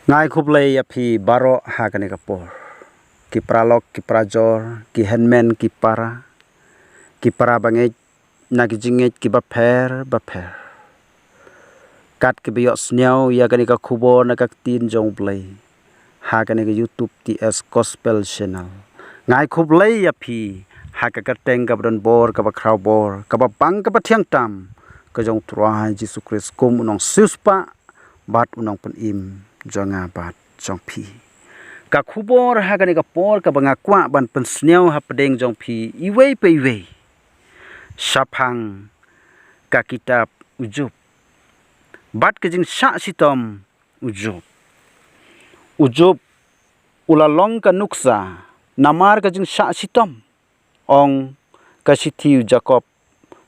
Ngai kublai api baro hakane kapor. Ki pralok, ki prajor, ki handman, ki para banget, nagi jinget ki baper. Kat ki biyok sniaw ya kani ka kubo na ka tin jong blai. Hakane ka YouTube TS Gospel Channel. Ngai kublai api haka ka teng ka bron bor ka ba kraw bor ka ba bang ka ba thiang tam ka jong truai Jesus Christ kum unong suspa bat unong pen im jonga bat jong pi ka khubor hakane ka por ka banga kwa ban pen sniaw ha pedeng jong pi iwei pe iwei sapang ka kitab ujub bat ke jing sha sitom ujub ulalong ka nuksa namar ka jing sha sitom ong kasitiu Jacob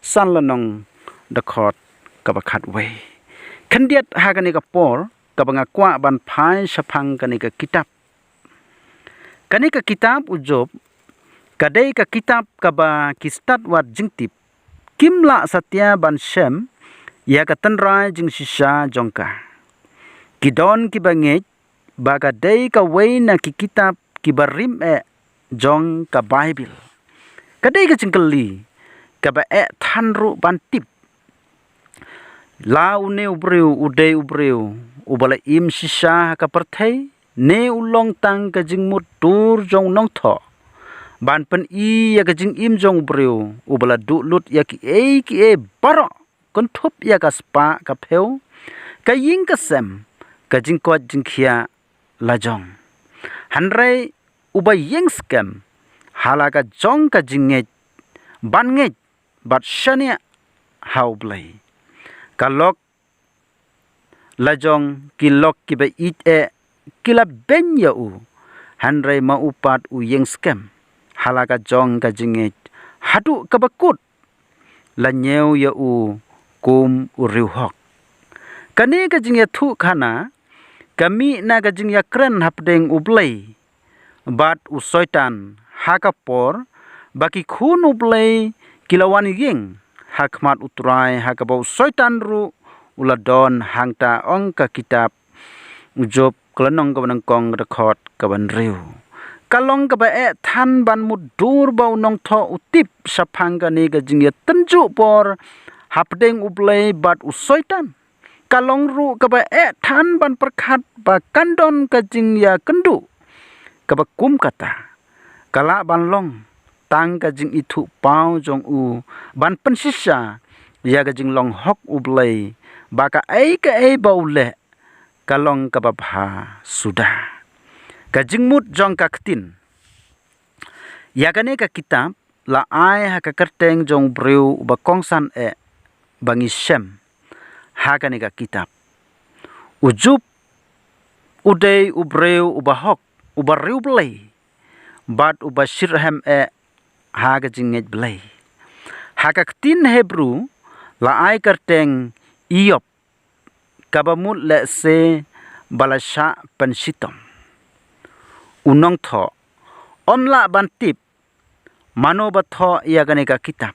sanlanong dakot kabakat we kandiat hakane ka por kabanga kwa ban phai sapang kane ka kitab ujub kadai ka kitab kaba kistat wat jingtip kimla satya ban shem ya ka tanrai jing shisha jongka kidon kibanget baga dai ka we na ki kitab kibarim jong ka bible kadai ka jingkeli kaba thanru ban tip la une ubreu udei ubreu ubala im shisha ka perthai ne ulong tang ka jingmut tur jong nong tho ban pen I ya ka jing im jong ubreu ubala du lut ya ki e baro kon thup ya ka spa ka pheu ka ying ka sem ka jing ko jing khia la jong hanrei uba yeng scam halaga jong ka jinget ban nget bat shania hau blai kalok lajong kilok kiba it kila ben ya u hanrei ma upat u yeng scam halaga jong ka jinget hadu kabakut la nyeu ya u kum u riu hok kane ka jingya thu khana kami na ka jingya kren hapdeng ublai bat u soitan hakapor baki khun ublai kilawan yeng hakmat utrai hakabau soitan ru uladon hangta ong ka kitab ujub klanong ka kong rekhot ka ban riu kalong ka ba than ban mudur bau nong tho utip saphang ka ne ka jingya tanju por hapdeng ublai bat u soitan kalong ru ka ba than ban perkhat ba kandon ka jingya kendu ka ba kum kata kala ban long tang ka jing itu pau jong u ban pensisa ya ka jing long hok ublai ba ka bau le kalong ka ba bha sudah ka jing mut jong ka ktin ya ka ne ka kitab la ai ha ka kerteng jong breu ba kongsan bangi shem ha ka ne ka kitab ujub udei ubreu uba hok uba riu blai bat uba shirhem ha ka jinget blai ha ka ktin hebru la ai kerteng iop kabamut le se balasha pensitom unong tho omla bantip mano batho ya gane ka kitab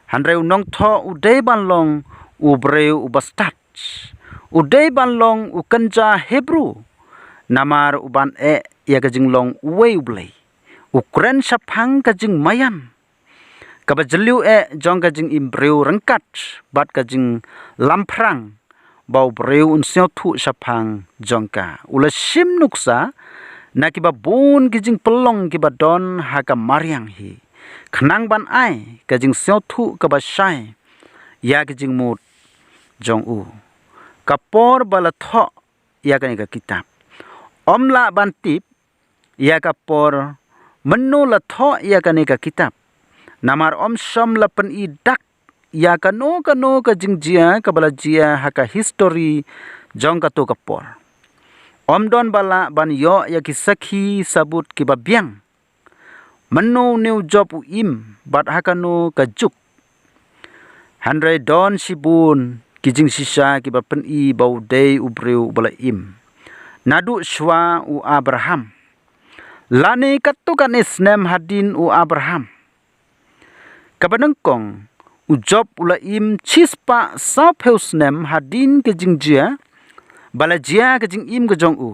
handre unong tho udei banlong ubreu ubastat udei banlong ukanja hebru namar uban ya ka jinglong uwei ublai ukren saphang ka jing mayam kaba jeliu jong ka jing imbreu rengkat bat ka jing lamprang bau breu un seo thu saphang jongka ula sim nuksa na kiba bun ki jing pelong kiba don ha ka mariang hi khnang ban ai ka jing seo thu ka ba shai ya ki jing mut jong u kapor bala tho ya ka ni ka kitab omla ban tip ya kapor menu la tho ya ka ni ka kitab namar om som la pen I dak ya kano ka jingjia ka bala jia haka history jong ka to kapor om don bala ban yo ya ki sakhi sabut ki babyang menu new job u im bat haka no ka juk handre don sibun ki jing sisa ki ba pen I bau dei ubreu bala im nadu shwa u Abraham lane katukan isnem hadin u Abraham kabanengkong ujob ula im chispa saupheusnem hadin ke jingjia balajia ke jing im ke jong u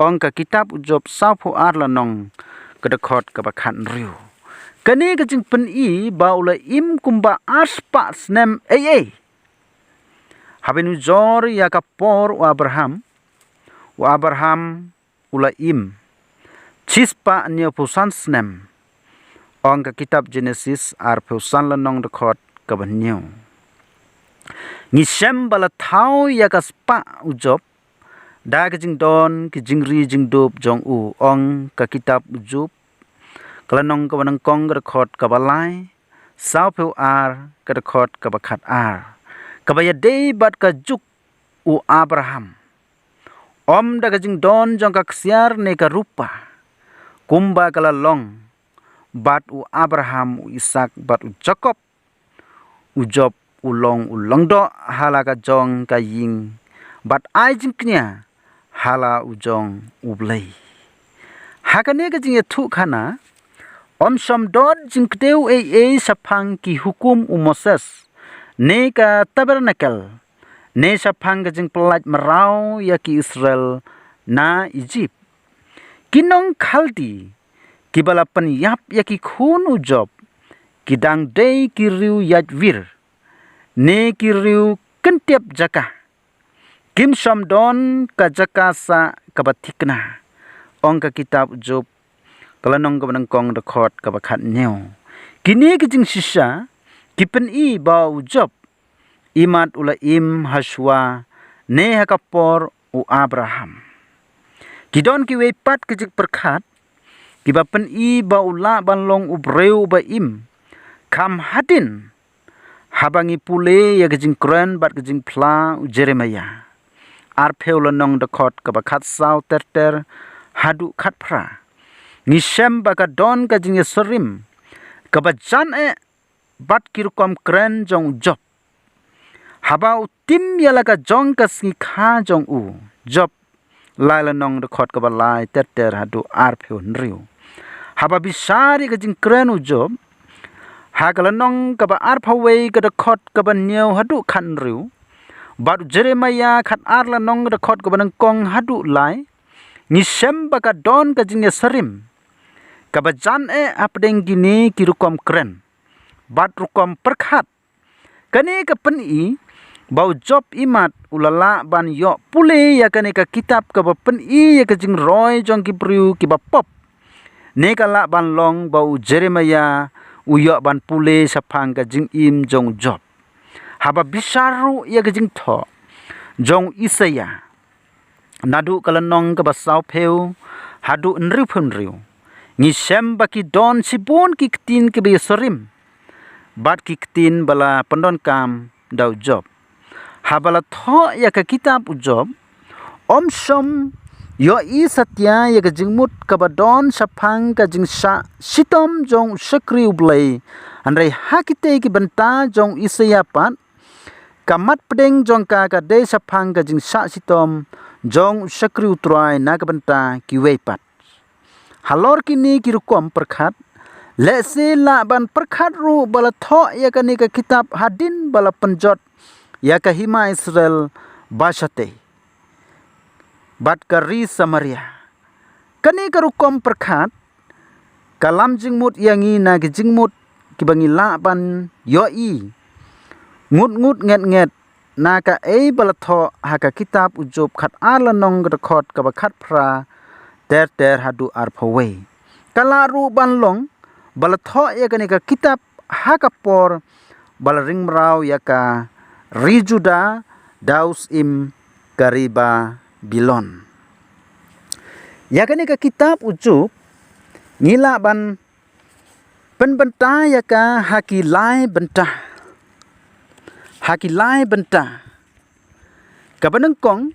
ong ka kitab ujob sapu ar lanong kedekot ke bakhan riu kani ke jing pen i ba ula im kumba aspa snem habinu jor ya ka por wa Abraham ula im chispa nya pusan snem ong ka kitab Genesis ar pusan lanong dekot ke banyo ngisem bala thau ya ka spa ujob da ke jing don ke jing ri jing dop jong u ong ka kitab ujob kalanong ka banang kong dekot ka balai sau peu ar ka dekot ka bakhat ar ka baya dei bat ka juk u Abraham om da ke jing don jong ka ksiar ne ka rupa kumba kala long bat u Abraham u Isak bat u Jacob u Job u long do hala ka jong ka ying bat ai jing knya hala u jong u blai hakane ka jing thu khana om som dot jing kteu sapang ki hukum u Moses ne ka tabernakel ne sapang ka jing pelat merau ya ki Israel na Egypt kinong khaldi kibalapan yap ya ki khun u Job kidang dei ki riu yajvir ne ki riu kentiap jaka kim som don ka jaka sa kabatikna ong ka kitab Job kalanong ka kong dekot ka bakhat nyo kini ki jing sisa kipen i ba u Job imat ula im haswa ne hakapor u Abraham kidon ki wepat ki jik perkhat ki bapen i ba ula banlong u breu ba im kam hadin habangi pule ya gejing kren bat gejing pla u Jeremiah ar peulanong dekot ka bakhat sau terter hadu khat pra ngisem baka don ka jing serim ka bajan bat kirukom kren jong Job haba utim yala ka jong ka si kha jong u Job lailanong dekot ka balai terter hadu ar peu nriu haba bisari ka jing kren u Job hagalanong ka ba ar phawe ka dekot ka banyo hadu khan riu bat Jeremiah khat ar lanong dekot ka banang kong hadu lai ngisem baka don ka jing serim ka bajan apdeng gini kirukom kren bat rukom perkhat kani ka pen i bau Job imat ulala ban yo pule ya kani ka kitab ka ba pen i ya ka jing roy jong ki priu ki ba pop ne ka la ban long bau Jeremiah uyo ban pule sapang ka jing im jong Job haba bisaru ya ka jing tho jong Isaya nadu kalanong ka basau peu hadu nriu phunriu ngisem baki don sibun ki ktin ki be sorim bat ki ktin bala pandon kam dau Job habala tho ya ka kitab u Job om som yo i satya ya ka jingmut ka badon sapang ka jingsa sitom jong sakri ublai andai hakite ki banta jong Isaya pat kamat pedeng jong ka de sapang ka jingsa sitom jong sakri utrai na ka banta ki weipat halor kini kirukom perkhat lese la ban perkhat ru bala tho ya ka ni ka kitab hadin bala penjot ya ka hima Israel basate bat kari Samaria kani karukom perkhat kalam jingmut yangi na ki jingmut ki bangi la ban yo i ngut nget na ka bala tho ha ka kitab ujob khat alanong dekot ka bakhat pra ter hadu ar phawe kalaru banlong bala tho ya kani ka kitab ha ka por bala ringmrau ya ka rijuda daus im kariba bilon ya kani ka kitab ujob ngila ban penbenta ya ka hakilai benta kabanengkong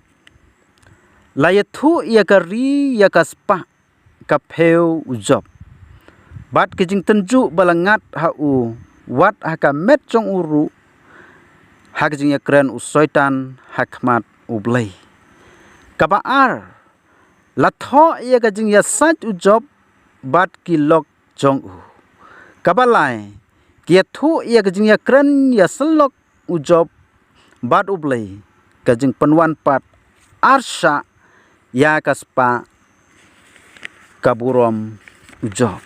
layathu ya ka ri ya ka spa ka peu Job bat kijing tenju balangat ha u wat ha ka met jong uru ha kijing ya kren u soitan hakmat u blai kabaar latho ya ka jing ya sat u Job bat ki lok jong u kabalai ki thu ya ka jing ya kren ya selok u Job bat u blai ka jing penwan pat arsha ya kaspa kaburom ujob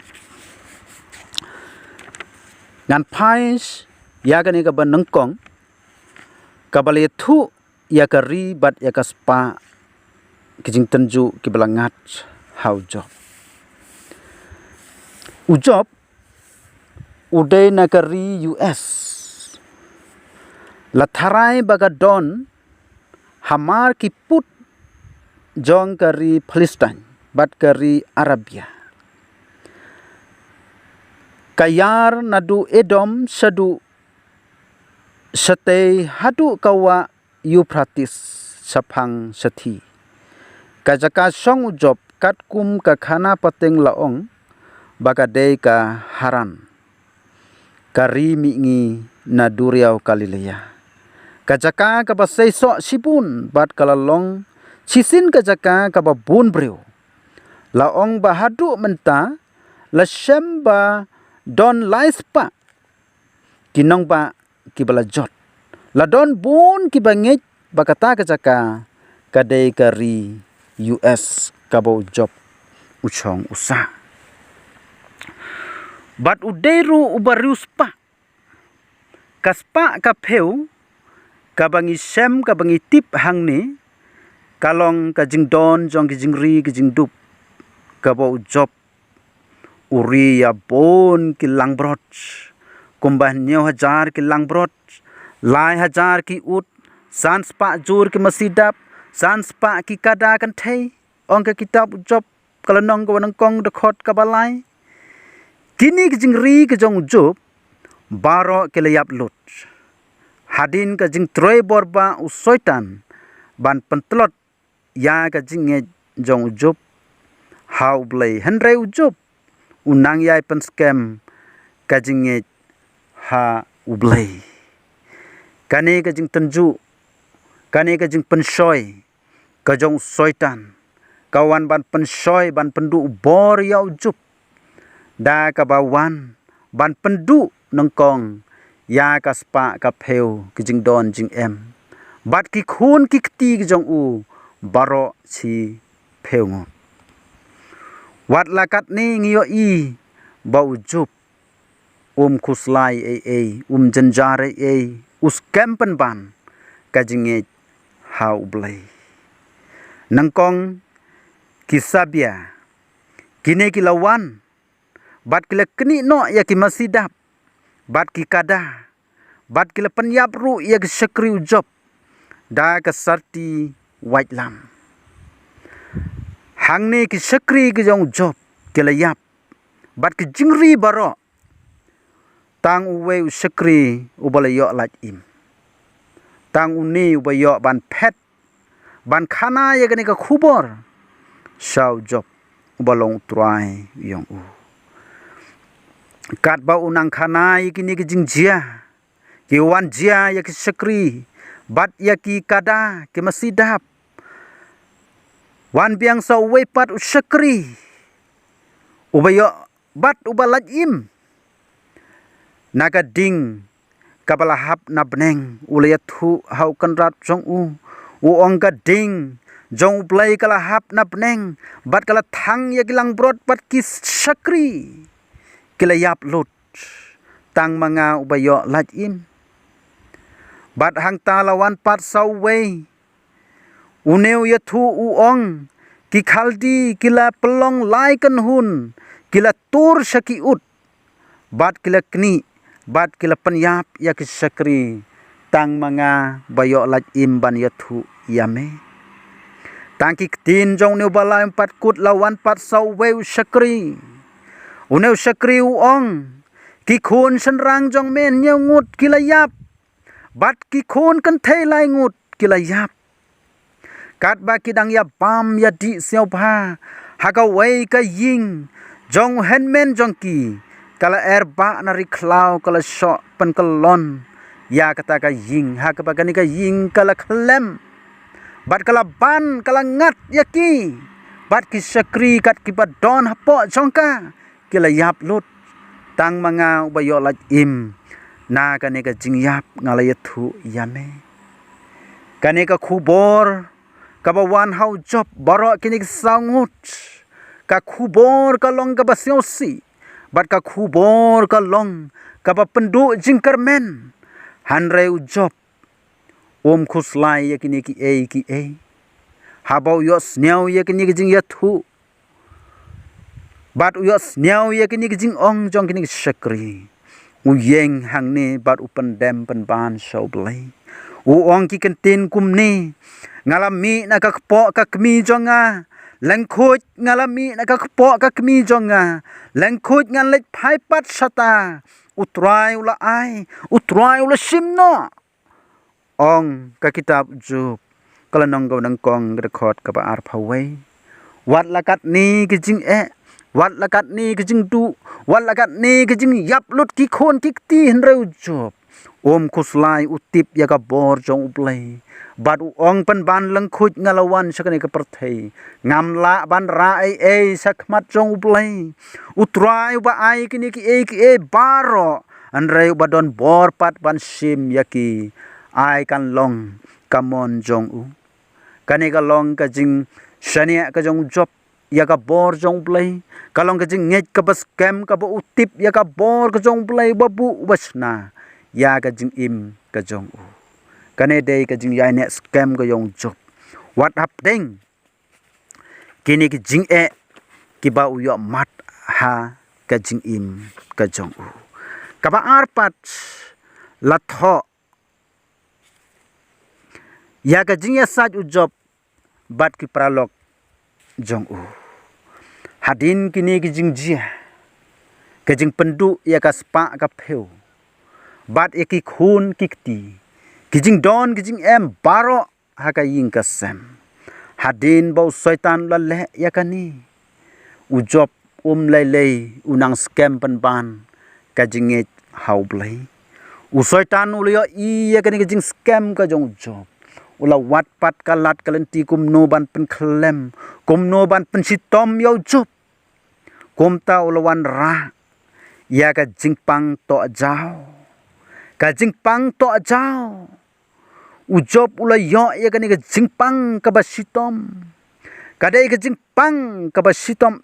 ngan pais ya kani ka banengkong kabale thu ya kari bat ya kaspa kijing tenju kibelangat hau job ujob uday nakari US latharai bagadon hamar ki put jong kari Palestine bat kari Arabia kayar nadu Edom sadu sate hadu kawa Euphrates sapang sathi kajaka song ujob katkum ka khana pateng laong bagadei ka Haran kari mingi na duriau Galilea kajaka ka basai so sibun bat kalalong cisin kajaka ka babun breu laong bahadu menta la shemba don laispa kinong ba kibala jot la don bun kibangit bakata kajaka kadei kari US kabo job uchong usa bat uderu ubarius pa kaspa kapeu kabangi sem kabangi tip hangni kalong kajing don jong kijing ri kijing dup kabo job uri ya bon kilang brot kumbah nyo hajar kilang brot lai hajar ki ut sans pa jur ki masidap sans pa ki kada kan thei ong ka kitab job kalanong ko nang kong dekhot kabalai kini kijing ri kijong job baro kelayap lut hadin kajing troi borba usoitan ban pentlot ya kajing jong job how blay hendrai ujob unang yai pen scam kajing ha ublay kane kajing tenju kane kajing pensoi kajong soitan kawan ban pensoi ban pendu bor ya ujob da kabawan ban pendu nengkong ya kaspa kapeu kijing don jing em bat ki khun ki kti kijong u baro si peungo wat lakat ni ngiyo i bau jup kuslai janjare us kampen ban kajing hau blai nengkong kisabia kine kilawan bat kila keni no ya ki masidap bat ki kada bat kila penyap ru ya ki syakri ujob da ka sarti white lam hangni ki syakri ki jong job kila yap bat ki jingri baro tang uwe syakri ubalayo lat im tang uni ubayo ban pet ban khana ya gani ka khubor shaw job ubalong trai yong u kat ba unang khana ikini ki jingjia ki wan jia ya ki syakri bat ya ki kada ki masidap wan biang sa we pat usyakri ubayo bat ubalat im naga ding kabalahap na bneng ulayat hu hau kanrat jong u ongga ding jong play kalahap na bneng bat kala thang ya kilang brot bat ki syakri kilayap lut tang mga ubayo lat im bat hang talawan pat sawe uneu ya thu uong ki khaldi kila pelong lai kan hun kila tur syaki ut bat kila kni bat kila penyap ya ki syakri tang mga bayo lat im ban ya thu yame tang ki tin jong neu balai pat kut lawan pat sawe syakri uneu syakri uong ki khun senrang jong men nyau ngut kilayap bat ki khun kan thei lai ngut kilayap kat ba kidang ya bam ya di siau pha haga wei ka ying jong henmen jong ki kala erba na riklau kala sho pen kalon ya kata ka ying ha ka bagani ka ying kala klem bat kala ban kala ngat ya ki bat ki syakri kat ki badon hapo jongka kila yap lut tang mga ubayo lat im na kane ka jingyap ngalaya thu yame kane ka khubor kabawan hau job barok kini sangut ka khubor ka long ka basiosi bat ka khubor ka long ka ba pendu jingkermen hanre u job khuslai ya kini ki e habau yos nyau ya kini jing ya thu bat yos nyau ya kini jing ong jong kini shakri u yeng hang ni bat upen dem pen ban shau blai u ong ki kentin kum ni ngalami na ka kpo ka kmi jonga lengkhut ngalami na ka kpo ka kmi jonga lengkhut ngan lek phai pat sata utrai ula ai utrai ula simno ong ka kitab Job kalanong gaw nang kong record ka ba ar phawai wat lakat ni kijing wat lakat ni kijing tu wat lakat ni kijing yap lut ki khon ki ti henreu Job khuslai utip ya ka bor jong uplai bat ong pen ban lengkhut ngalawan sakani ka perthei ngamla ban ra ai sakmat jong uplai utrai ba ai kini ki e baro anrei badon bor pat ban sim yaki ai kan long kamon jong u kani ka long ka jing shania ka jong Job ya ka bor jong play kalong ka jing nget ka bas kem ka bo utip ya ka bor ka jong play babu basna ya ka jing im ka jong u kani dei ka jing ya ne scam ka jong Job what happening kini ki jing ki ba u yo mat ha ka jing im ka jong u ka ba arpat la tho ya ka jing ya saj u Job bat ki pralok jong u hadin kini ki jing jia ka jing pendu ya ka spa ka pheu bat ki khun kikti ki jing don ki jing em baro ha ka ying ka sem hadin bau syaitan la le ya ka ni u Job lei unang scam pen ban ka jing et hau blai u syaitan u le ya ka ni ki jing scam ka jong Job ula wat pat kalat kalenti kumno ban pen klem kumno ban pen sitom yo Job kumta ulawan ra ya ka jingpang to jao ka jingpang to jao u Job ula yo ya ka ni ka jingpang ka basitom kadai ka jingpang ka basitom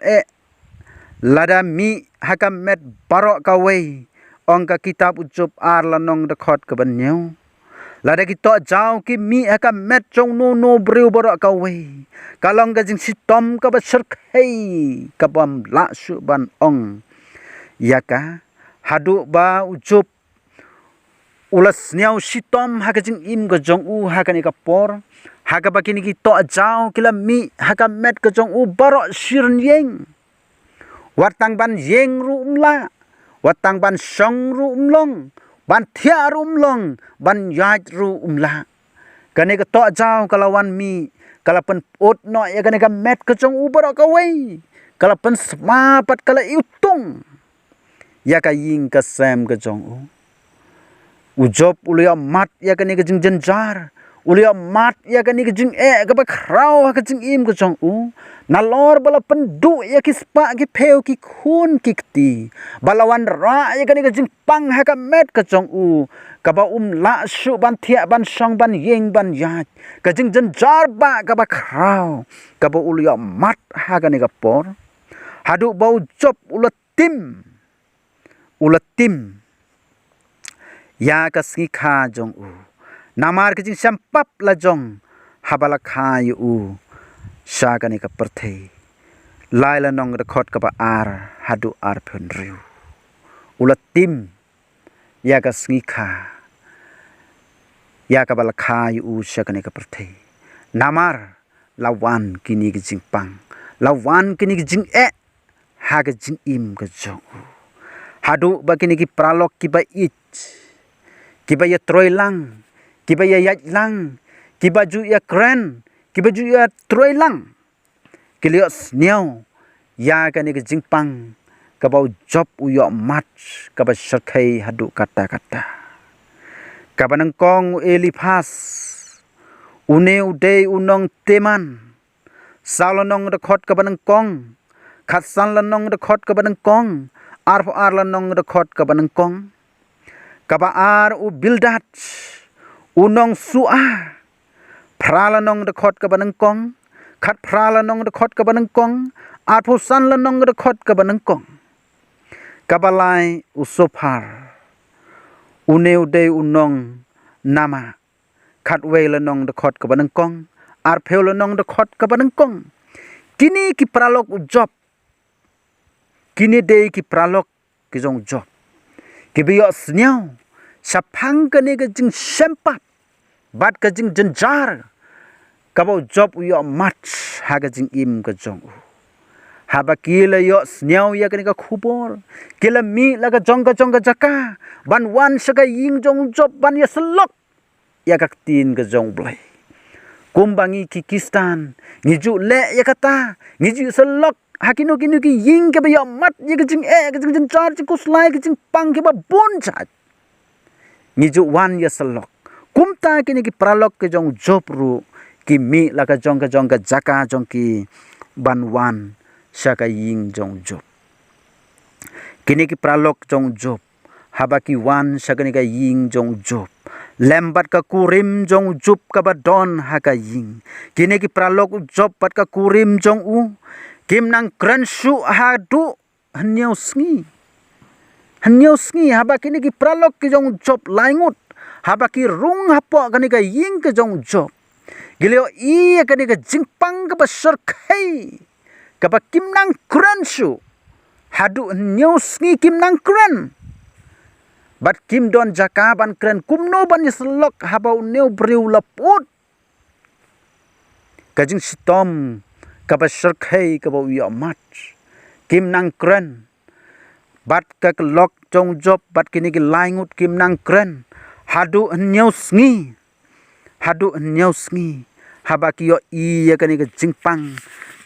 lada mi hakam met barok ka wei ong ka kitab Job ar lanong de khot ka banyo lada ki to jao ki mi aka met chong no breu boro ka we kalong ga jing sitom ka ba serkhei ka bam la su ban ong yaka hadu ba Job ulas nyau sitom ha ka jing im ga jong u ha ka ni ka por ha ka ba kini ki to jao kila mi ha ka met ka jong u boro sirn yeng watang ban yeng ru umla watang ban song ru umlong ban thia rumlong ban yaj ru umla kane ka to jao kalawan mi kalapan ot no ya kane ka met ka chong ubara ka wei kalapan smapat kala iutung ya ka ying ka sam ka chong u Job ulia mat ya kane ka jing janjar ulia mat ya kane ka jing ka ba khrau ka jing im ka chong nalor bala pendu ya ki spa ki pheu ki khun ki kti balawan ra ya kani ka jing pang ha ka met ka chong u ka ba la su ban thia ban song ban yeng ban yat ka jing jan jar ba ka ba khrau ka ba ulya mat ha ka ni ka por hadu bau Job ulatim ya ka ski kha jong u namar ka jing sampap la jong habala kha yu sha ka ni ka perthei laila nong record ka ba ar hadu ar phun riu ulatim ya ka sngi ya ka bala kha yu sha ka ni ka perthei namar lawan kini ki jingpang lawan kini ki jing ha ka jing im ka jong hadu ba kini ki pralok ki ba ki ba ya troilang ki ba ya yajlang ki ba ju ya kren ki baju ya troilang kilios niao ya ka ni jingpang ka bau Job uyo mat ka ba sarkai hadu kata ka banang kong Eliphaz une ude unong teman salonong de khot ka banang kong khatsan lanong de khot ka banang kong ar lanong de khot ka banang kong ka ba ar u bildat unong su'a prala nong de khot ka banang kong khat prala nong de khot ka banang kong at phu san la nong de khot ka banang kong kabalai usopar uneu de unong nama khat we la nong de khot ka banang kong ar pheu la nong de khot ka banang kong kini ki pralok ujop kini de ki pralok ki jong job ki biyo snyau sapang ka ne ka jing sempat bat ka jing jenjar kabau job uyo mat ha ka jing im ka jong haba kila yo snyau ya ka ne ka khubor kila mi la ka jong ka jaka ban wan sa ka ying jong job ban ya selok ya ka tin ka jong blai kumbangi kikistan ngiju le ya kata ngiju selok hakino kinu ki ying ke ba mat ye ke jing ka jing char chi kuslai ke jing pang ke ba bon chat ngiju wan ya selok kumta kini ki pralok ke jong job ru ki mi la ka jong ka jaka jong ki ban wan sha ka ying jong job kini ki pralok jong job haba ki wan sha ka ying jong job lembat ka kurim jong jup ka ba don ha ka ying kini ki pralok job pat ka kurim jong u kim nang kran shu ha du hnyau sngi haba kini ki pralok ki jong job laingut haba ki rung hapo kani ka ying ka jong job gileo i kani ka jingpang ka ba sar khai ka ba kim nang kran shu hadu hnyau sngi kim nang kran bat kim don jaka ban kran kumno ban yislok haba neu briu laput ka jing sitom ka ba sar khai ka ba wi mat kim nang kran bat ka lok jong job bat kini ki laingut kim nang kran hadu hnyau sngi haba ki yo i ya kani ka jingpang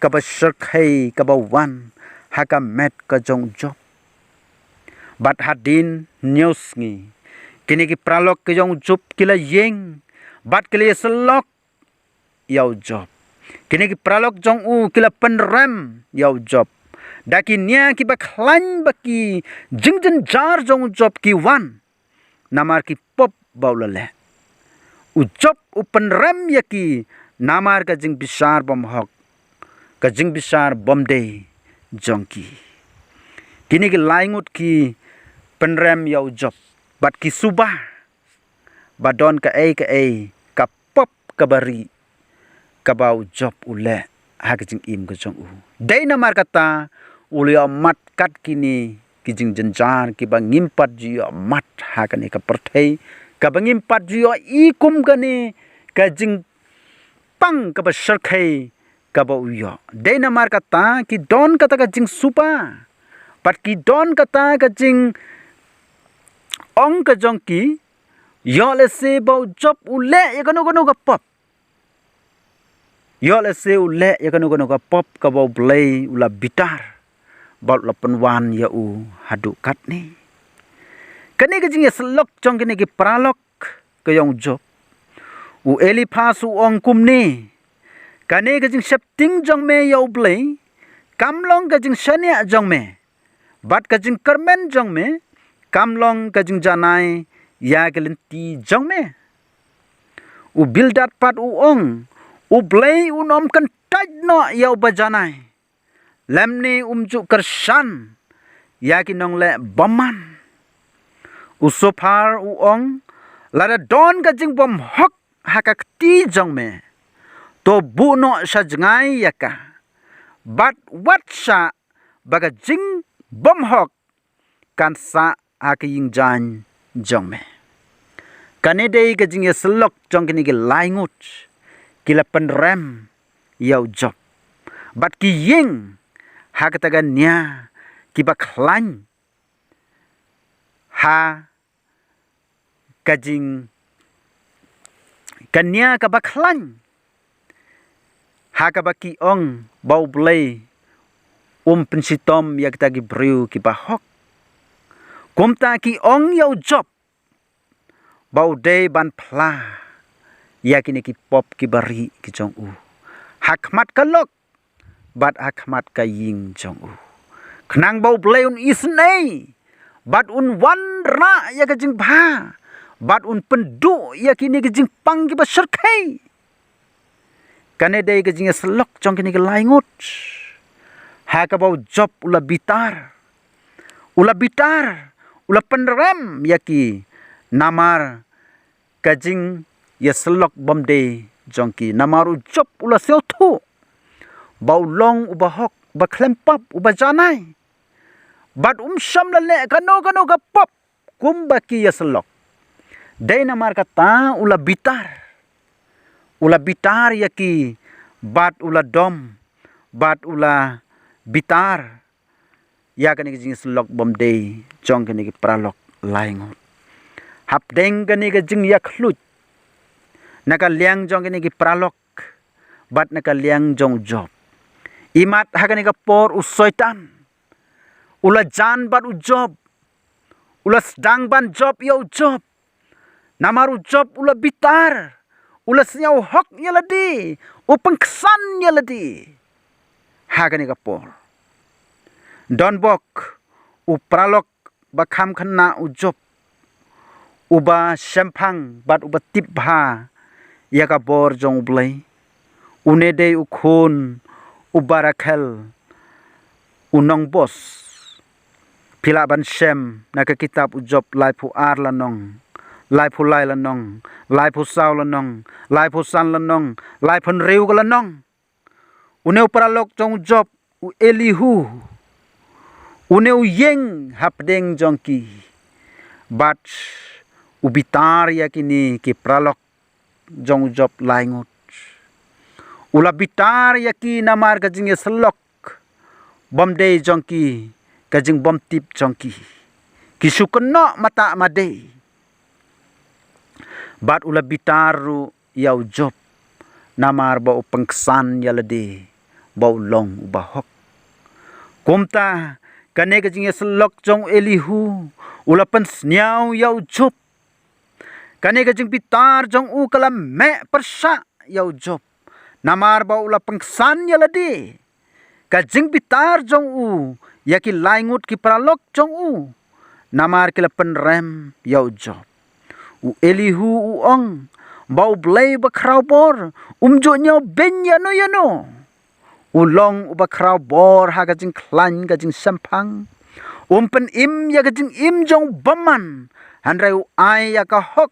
ka ba sar khai ka ba wan ha ka met ka jong job bat hadin hnyau sngi kini ki pralok ke jong job kila yeng bat kila selok yau job kini ki pralok jong u kila penrem yau job daki nia ki ba khlan baki jingjen jar jong job ki wan namar ki pop baulale u job u penrem ya ki namar ka jing bisar bom hok ka jing bisar bom de jong ki kini ki laingut ki penrem yau job bat ki subah badon ka ka pop ka bari ka bau job ule ha ka jing im ka jong u dei namar kata ulia mat kat kini ki jing jenjar ki bang impat ji mat ha ka ne ka perthei ka bang impat ji i kum ka ne ka jing pang ka ba sarkhai ka ba uyo dei namar kata ki don kata ka jing supa pat ki don kata ka jing ong ka jong ki yo le se bau job ule ya kanu ka pop yo le se ule ya kanu ka pop ka bau blai ula bitar baut la penwan ya u hadu kat ni kani ka jing ya selok jong kini ki pralok ka yong job u eli pasu ong kum ni kani ka jing septing jong me yau blai kamlong ka jing shania jong me bat ka jing kermen jong me kamlong ka jing janai ya gelenti jong me u bildat pat u ong u blai u nom kan taj no yau bajanai lemni umju kersan ya ki nong le baman u sopar u ong lada don ka jing bom hok hakak ti jong me to bu no sa jangai ya ka bat wat sa baga jing bom hok kan sa akiying jan jong me kanede ka jing ya selok jong kini ki laingut kila penrem yau job bat ki ying ha kataga nia ki ba khlan ha kajing kanya ka ba khlan ha ka ba ki ong bau blai pensitom ya kita gi briu ki ba hok kumta ki ong yau job bau de ban pla ya kini ki pop ki bari ki jong u hakmat kalok bat hakmat ka ying jong u khnang bau blai un isnei bat un wan ra ya ka jing bha bat un pendu ya kini ki jing pang ki ba sarkai Kane day ka jinga selok jong kini ka laingut. Ha ka bau job ula bitar. Ula bitar. Ula penrem yaki namar ka jing ya selok bom day jong ki namaru job ula seo tu. Bau long uba hok ba klempap uba janai. Bat syam la le kano ka pop kumba ki ya selok. Day namar kata ula bitar. Ula bitar yaki bat ula dom, bat ula bitar. Ya kani jing selok bom day jong kani pralok laingot. Hap deng kani jing yak lut. Naka liang jong kani pralok bat naka liang jong job. Imat hakani por usoitan. Ula jan bat u job. Ula sedang ban job ya u job. Namaru job ula bitar. Ula senyau hok yaladi. Upang kesan yaladi. Hakani por. Don bok. Upralok bakam kena u job. Uba sempang bat uba tipha. Ya ka bor jong ublay. Unede ukun. Ubarakel. Unong bos. Pila ban sem. Naka kitab u job lai pu ar lanong. Lai pu lai lanong. Lai pu saw lanong. Lai pu san lanong. Lai pu riu ka lanong. Une upralok jong job. U Elihu. Une u yeng hapdeng jong ki. Bat ubitar yakini ki pralok jong job laingut. Ula bitar yaki namar kajing selok. Bom day jong ki. Kajing bom tip jong ki. Kisukeno mata madai. Bat ula bitar ru yau job. Namar bau pengkesan yalade. Bau long ubahok. Kumta kane kajing selok jong Elihu. Ula pensnyau yau job. Kane kajing bitar jong u kalam me persa yau job. Namar bau ula pengkesan yalade. Kajing bitar jong u. Yaki laingut ki pralok jong u. Namar kila penrem yau job. U Elihu u ong. Bau blay bakrau bor. Umjo nyau ben yano. Ulong ubakrau bor ha kajing klan kajing sempang. Pen im ya kajing im jong baman. Handrai u ai ya ka hok.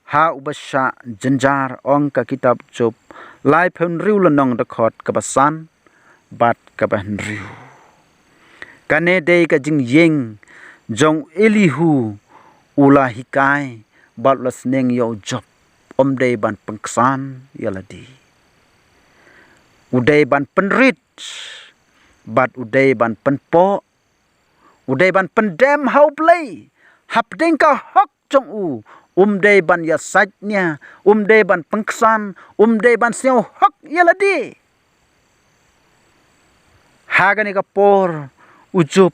Ha ubasya jenjar ong ka kitab job. Lai pen riu lanong dekot kebasan. Bat kebahan riu. Kane day kajing yeng. Jong Elihu. Ula hikai. Bat ulas neng yau job. Day ban pengkesan yaladi. Uday ban penrit. Bat uday ban penpo. Uday ban pendem hau play. Hapdeng ka hok jong u. Day ban yasatnya. Day ban pengkesan. Day ban siyaw hok yaladi. Hagani ka por. Ujub.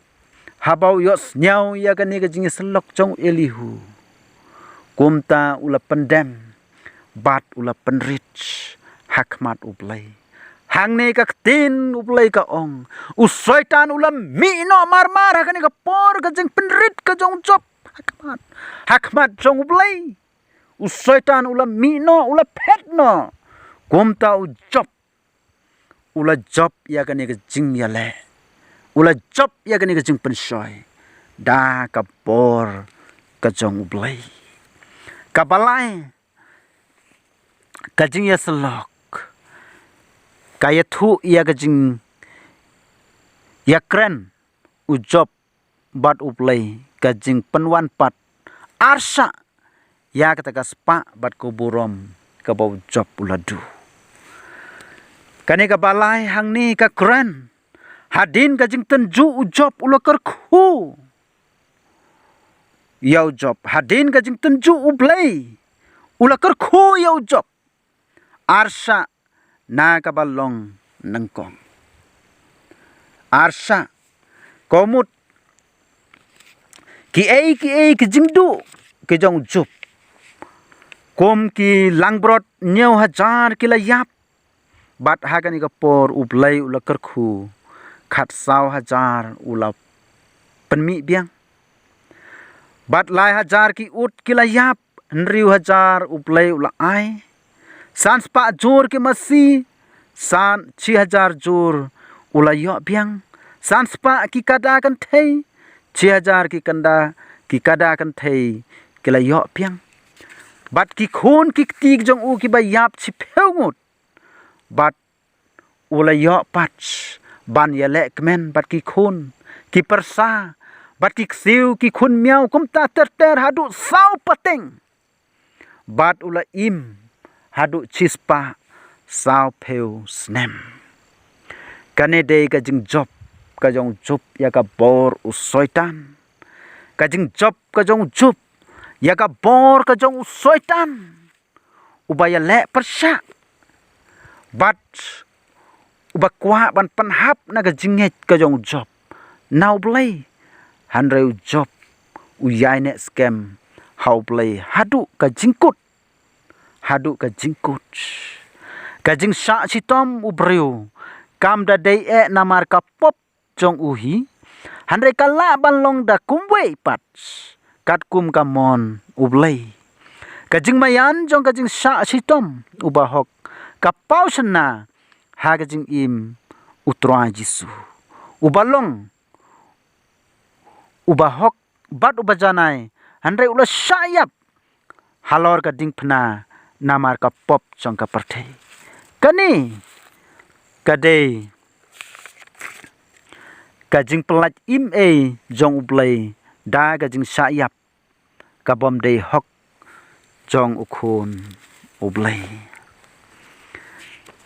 Habau yos nyaw yagani ka jingi selok jong Elihu. Kumta ula pendem. Bat ula penrich. Hakmat ublay. Hangne ka tin ublay ka ong. Usoitan ula mino marmar. Hakani ka por ka jing penrit ka jong job. Hakmat. Hakmat jong ublay. Usoitan ula mino ula petno. Kumta u job. Ula job yagani ka jing yale. Ula job yagani ka jing pensoy. Da ka por ka jong ublay. Kabalay. Kajing ya selok. Kaya tu ya kajing. Ya keren. Ujob. Bat uplay. Kajing penwan pat. Arsa. Ya kata kaspa. Bat kuburom. Kabau job uladu. Kani kabalay hang ni ka keren. Hadin kajing tenju ujob ula kerku. Ya ujob. Hadin kajing tenju uplay. Ula kerku ya ujob. Arsa na kabalong nangkong. Arsa komut ki jingdu ki jong jup. Kom ki langbrot nyau hajar ki layap. Bat hagani ka por ublay ula kerku. Khat saw hajar ula penmi biang. Bat lai hajar ki ut ki layap. Nriu hajar ublay ula ai. Sans pa jor ke masi san 6,000 jor ulayo biang. Sans pa ki kada kan thei 6,000 ki kada kan thei kilayo biang. Bat ki khon ki tik jong u ki ba yap chi pheungut. Bat ulayo pat ban ya le kmen bat ki khon ki persa bat ki siu ki khun miau kum ta ter hadu sau pateng. Bat ula im hadu chispa sao peu snem. Kane day ka jing job ka jong job ya ka bor usoitan. Ka jing job ka jong job ya ka bor ka jong usoitan. Ubaya le persya. Bat uba kwa ban panhap na ka jinget ka jong job. Now play handreu job uyai ne scam how play hadu ka jingkut. Hadu ka jingkut. Kajing syak sitom ubreu. Kam da day namar ka pop jong uhi. Handre kala ban long da kumwe pat. Kat kum kamon ublay. Kajing mayan jong kajing syak sitom ubahok. Kapau sena ha kajing im utroa jisu. Ubalong. Ubahok bat ubajanai. Handre ula syayap. Halor kading pena. Namar ka pop jong ka pertei. Kani kadei kajing pelat im jong ublay da kajing syayap kabom dei hok jong ukun ublay.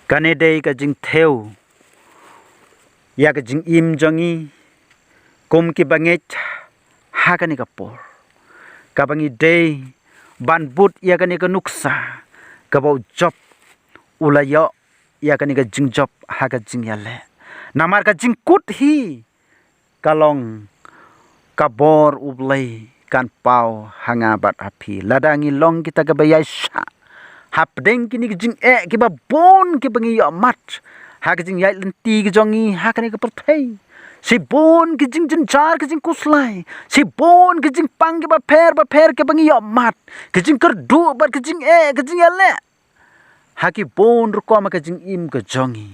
Kani dei kajing theu ya kajing im jongi kum ki banget ha kani kapor kabangi dei ban but ya kani ka nuksa kabau job ulayo ya kani ka jing job ha ka jing yale namar ka jing kut hi kalong kabor ublay kan pau hanga bat api ladangi long kita ka bayai sha hapdeng kini ka jing ki ba bon ki bangi yo mat ha ka jing yai lenti ki jongi ha kani ka perthei. Si bon ki jing jenjar ki jing kuslai. Si bon ki jing pang ki ba pher ki bangi yo mat. Ki jing kerdu bat ki jing yale. Haki bon ruko ma ki jing im ke jongi.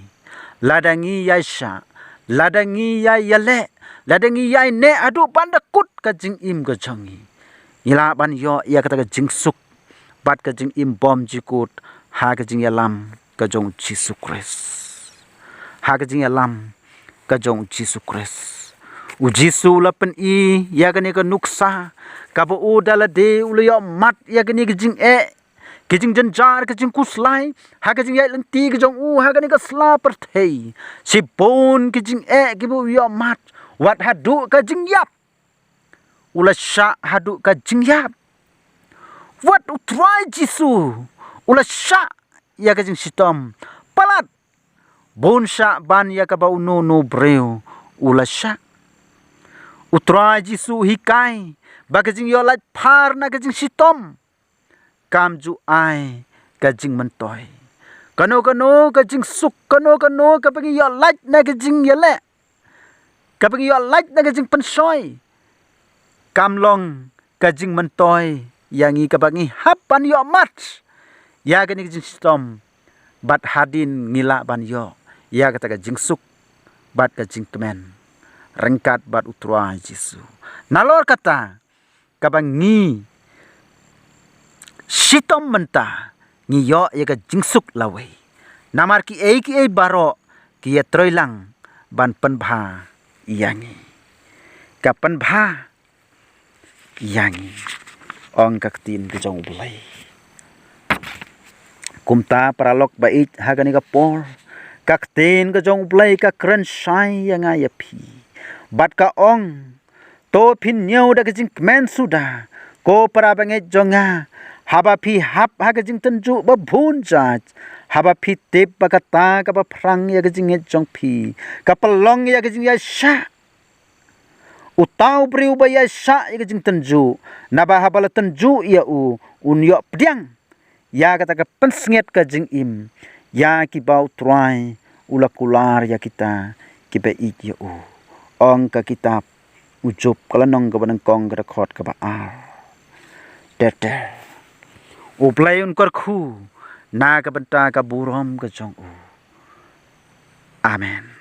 Ladangi yai sya. Ladangi yai yale. Ladangi yai ne adu panda kut ka jing im ke jongi. Ila ban yo ya kata ka jing suk. Bat ka jing im bom jikut. Ha ka jing yalam ka jong Jisu Kris. Ha ka jing yalam ka jong Jisu Kris. U Jisu lapen i ya gani ka nuksa ka bo u dala de u yo mat ya gani ka jing kijing jenjar kijing kuslai ha kijing ya lenti ka jong u ha gani ka sla perthei si bon kijing ki bo yo mat wat hadu ka jing yap ula sha hadu ka jing yap wat u try Jisu ula sha ya ka jing sitom palat bon sya ban ya ka ba no breu ula sya utra Jisu hikai bagajing yo lait par na gajing sitom kam ju ai gajing mentoy kano gajing suk kano ka bagi yo lait na gajing yale ka bagi yo lait na gajing pensoy kam long gajing mentoy yangi ka bagi hapan yo mat ya gani gajing sitom bat hadin ngila ban yo ya kata ka jingsuk bat ka jingkemen rengkat bat utrua Jisu nalor kata kabang ni sitom menta ni yo ya ka jingsuk lawe namar ki baro ki ya troilang ban penbha yangi ka penbha yangi ong kaktin ke jong bulai kumta paralok bait hagani ka por kakten ka jong play ka kren sai yang ya pi bat ka ong to phin nyau da ka jing men suda ko para bange jonga haba pi hap ha ka jing tenju ba bhun jat haba pi tep ba ka ta ka ba phrang ya ka jing jong pi ka palong ya ka jing ya sha utau priu ba ya sha ya ka jing tenju na ba habala tenju ya un yo pdiang ya kata ka pensnget ka jing im ya ki bau try ula kular ya kita ki be ik ya ong ka kitab ujup kalanong ka banang kong ka khot ka ba ar tete u play un kor khu na ka benta ka burom ka jong u. Amen.